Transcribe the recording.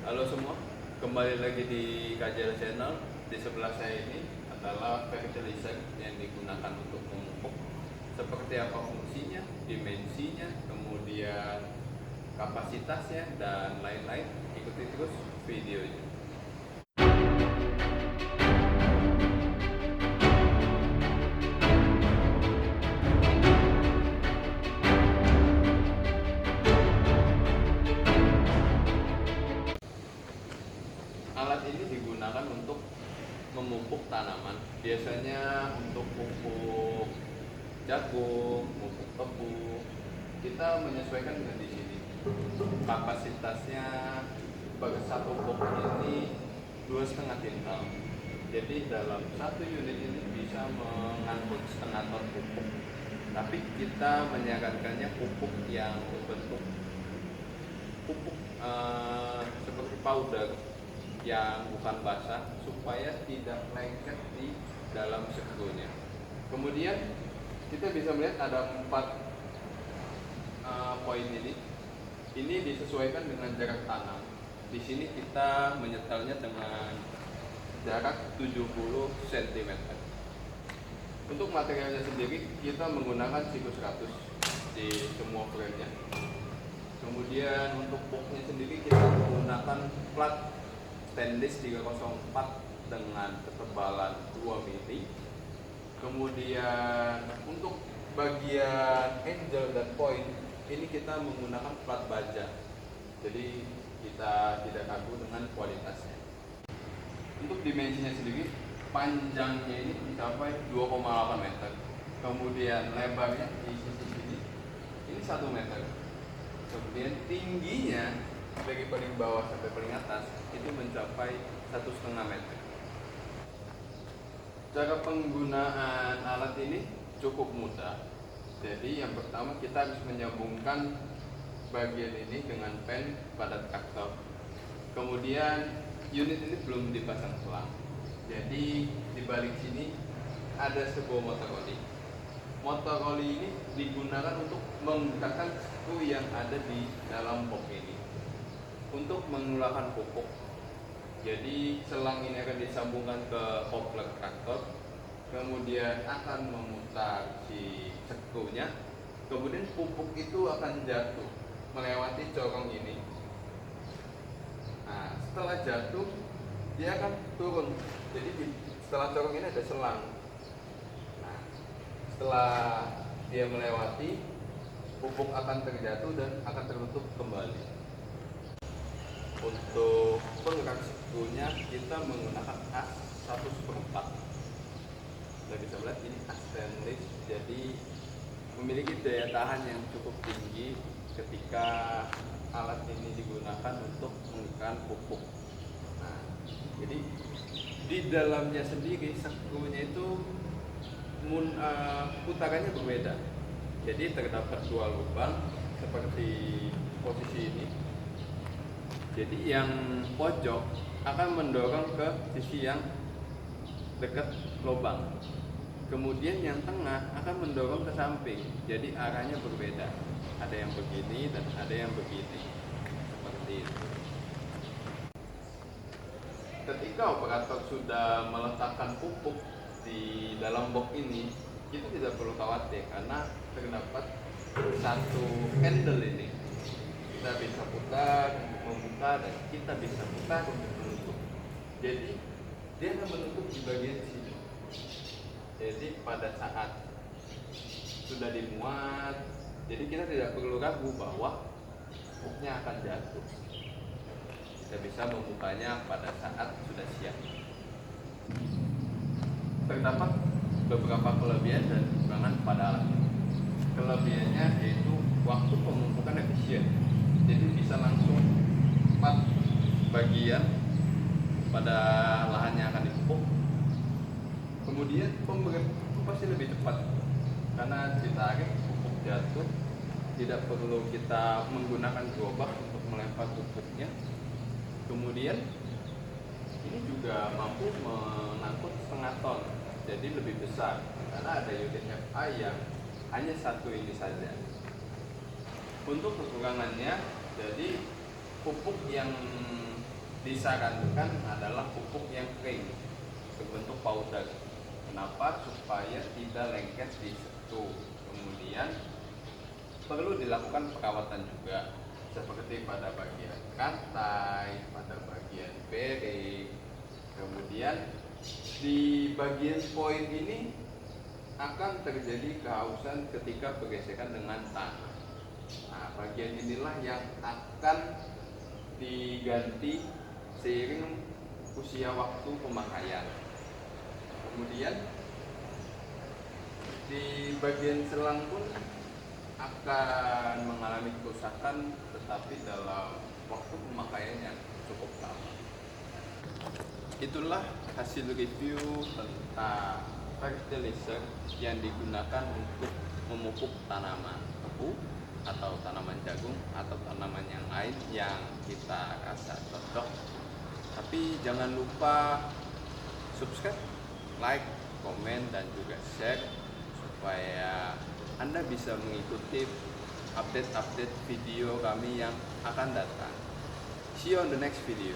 Halo semua, kembali lagi di Kajara Channel. Di sebelah saya ini adalah fertilizer yang digunakan untuk memupuk. Seperti apa fungsinya, dimensinya, kemudian kapasitasnya, dan lain-lain. Ikuti terus videonya. Alat ini digunakan untuk memupuk tanaman, biasanya untuk pupuk jagung, pupuk tebu. Kita menyesuaikan dengan di sini. Kapasitasnya bagi satu pupuk ini 2,5 kintal. Jadi dalam satu unit ini bisa mengangkut setengah ton pupuk. Tapi kita menyarankannya pupuk yang berbentuk pupuk seperti powder yang bukan basah supaya tidak lengket di dalam sekrunya. Kemudian kita bisa melihat ada 4 poin ini. Ini disesuaikan dengan jarak tanam. Di sini kita menyetelnya dengan jarak 70 cm. Untuk materialnya sendiri kita menggunakan siklus 100 di semua frame-nya. Kemudian untuk boxnya sendiri kita menggunakan plat stainless 304 dengan ketebalan 2 mili. Kemudian untuk bagian angel dan point ini kita menggunakan plat baja. Jadi kita tidak ragu dengan kualitasnya. Untuk dimensinya sendiri, panjangnya ini mencapai 2,8 meter. Kemudian lebarnya di sisi sini ini 1 meter. Kemudian tingginya dari paling bawah sampai paling atas itu mencapai 1,5 meter. Cara penggunaan alat ini cukup mudah. Jadi yang pertama kita harus menyambungkan bagian ini dengan pen pada traktor. Kemudian unit ini belum dipasang selang. Jadi di balik sini ada sebuah motor oli. Motor oli ini digunakan untuk menggerakkan skru yang ada di dalam box ini untuk mengeluarkan pupuk. Jadi selang ini akan disambungkan ke kopler traktor, kemudian akan memutar si skrunya, kemudian pupuk itu akan jatuh melewati corong ini. Nah, setelah jatuh dia akan turun. Jadi setelah corong ini ada selang. Nah, setelah dia melewati, pupuk akan terjatuh dan akan tertutup kembali. Untuk penggerak skrunya kita menggunakan as 1/4. Kita bisa lihat ini as stainless, jadi memiliki daya tahan yang cukup tinggi ketika alat ini digunakan untuk menggerakkan pupuk. Nah, jadi di dalamnya sendiri skrunya itu putarannya berbeda. Jadi terdapat 2 lubang seperti posisi ini. Jadi yang pojok akan mendorong ke sisi yang dekat lubang. Kemudian yang tengah akan mendorong ke samping. Jadi arahnya berbeda. Ada yang begini dan ada yang begini. Seperti itu. Ketika operator sudah meletakkan pupuk di dalam box ini, kita tidak perlu khawatir karena terdapat satu handle ini. Kita bisa putar untuk membuka dan kita bisa putar untuk menutup. Jadi dia akan menutup di bagian sini. Jadi pada saat sudah dimuat, jadi kita tidak perlu ragu bahwa pupuknya akan jatuh. Kita bisa membukanya pada saat sudah siap. Terdapat beberapa kelebihan dan kekurangan pada alat ini. Kelebihannya yaitu waktu pemupukan efisien. Jadi bisa langsung 4 bagian pada lahan yang akan dipupuk. Kemudian pemberian pupuk pasti lebih cepat karena ditarik pupuk jatuh, tidak perlu kita menggunakan gerobak untuk melempar pupuknya. Kemudian ini juga mampu mengangkut setengah ton, jadi lebih besar karena ada unit FA yang hanya 1 ini saja. Untuk kekurangannya, jadi pupuk yang disarankan adalah pupuk yang kering berbentuk powder. Kenapa? Supaya tidak lengket di situ. Kemudian perlu dilakukan perawatan juga, seperti pada bagian kantai, pada bagian beri. Kemudian di bagian poin ini akan terjadi kehausan ketika bergesekan dengan tanah. Nah, bagian inilah yang akan diganti seiring usia waktu pemakaian. Kemudian di bagian selang pun akan mengalami kerusakan, tetapi dalam waktu pemakaian yang cukup lama. Itulah hasil review tentang fertilizer yang digunakan untuk memupuk tanaman tebu atau tanaman jagung atau tanaman yang lain yang kita rasa cocok. Tapi jangan lupa subscribe, like, komen, dan juga share supaya Anda bisa mengikuti update-update video kami yang akan datang. See you on the next video.